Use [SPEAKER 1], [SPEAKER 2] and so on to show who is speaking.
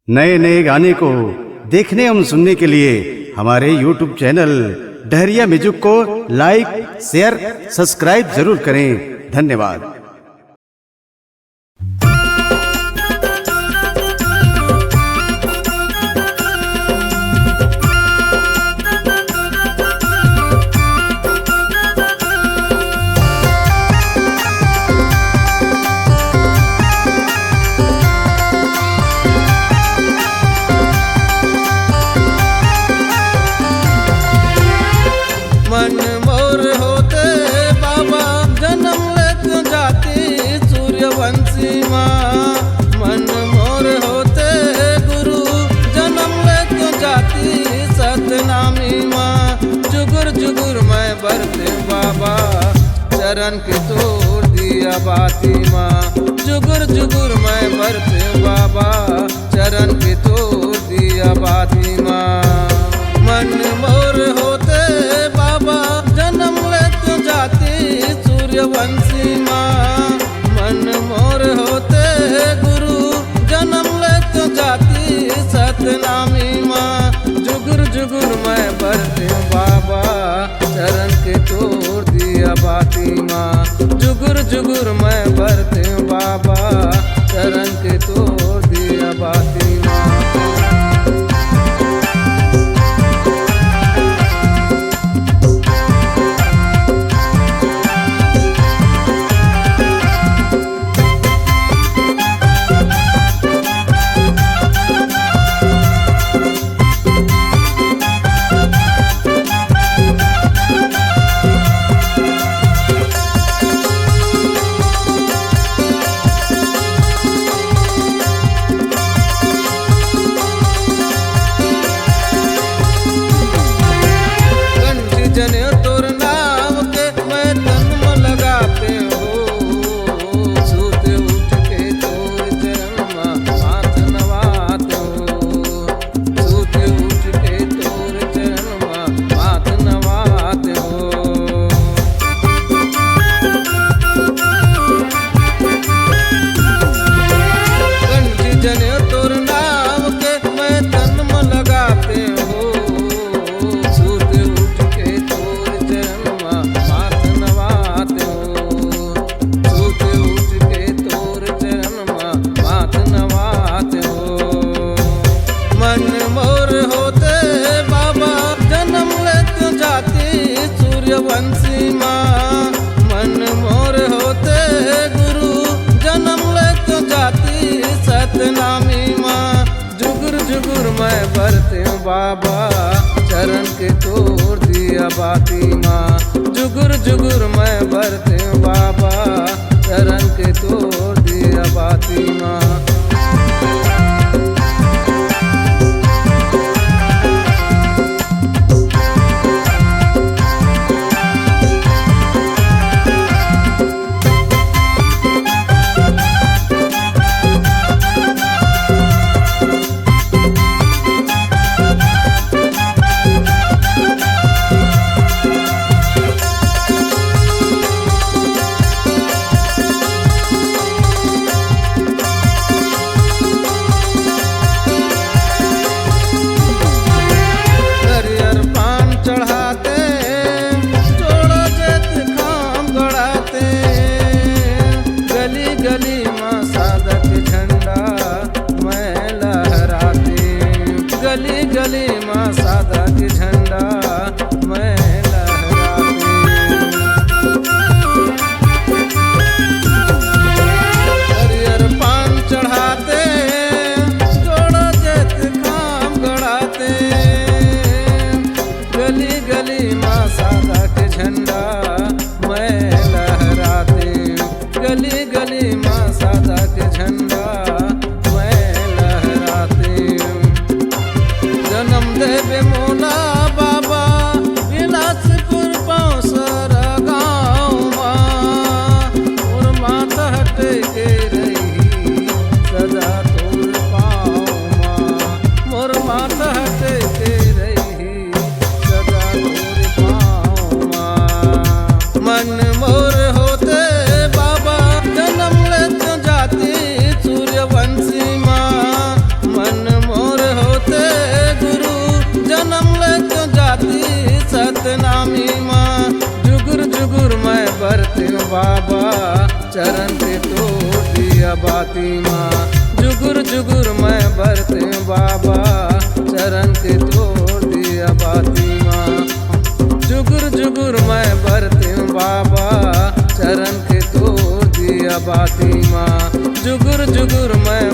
[SPEAKER 1] नए नए गाने को देखने एवं सुनने के लिए हमारे YouTube चैनल डहरिया म्यूजिक को लाइक, शेयर, सब्सक्राइब जरूर करें। धन्यवाद।
[SPEAKER 2] मन मोर होते बाबा जन्म लेते जाती सूर्यवंशी माँ। मन मोर होते गुरु जन्म लेते जाती सतनामी माँ। जुगुर जुगुर मैं बरते बाबा चरण के तोड़ दिया बाती माँ। जुगुर जुगुर मैं बरते बाबा चरण के तोड़ दिया बाती माँ। मन मोर होते बाबा जन्म लेते जाती सूर्यवंशी माँ। मन मोर होते गुरु जन्म लेते जाती सतनामी माँ। जुगुर जुगुर मैं बरते बाबा चरण के तोड़ दिया बाती माँ। जुगुर जुगुर मैं बरते बाबा चरण के तोड़ दिया बाती माँ। जने तोर नाम के मैं जन्म लगाते हो। सोते उठ के तोर चरण हाथ नवाते हो। सोते उठ के तोर चरण हाथ नवाते हो। कंठी जने तोर नाम के मैं जन्म लगाते हो। मन मोर होते बाबा जन्म लेते जाती सूर्यवंशी माँ। मन मोर होते गुरु जन्म लेते जाती सतनामी माँ। जुगुर जुगुर मैं बरते बाबा चरण के तोड़ दिया बाती माँ। जुगुर जुगुर मैं बरते बाबा चरण के तोड़ दिया बाती माँ। बाबा चरण के तोड़ दिया बाती माँ। जुगुर जुगुर मैं बरते बाबा चरण के तोड़ दिया बाती माँ। जुगुर जुगुर मैं बरते बाबा चरण के तोड़ दिया बाती माँ। जुगुर जुगुर मैं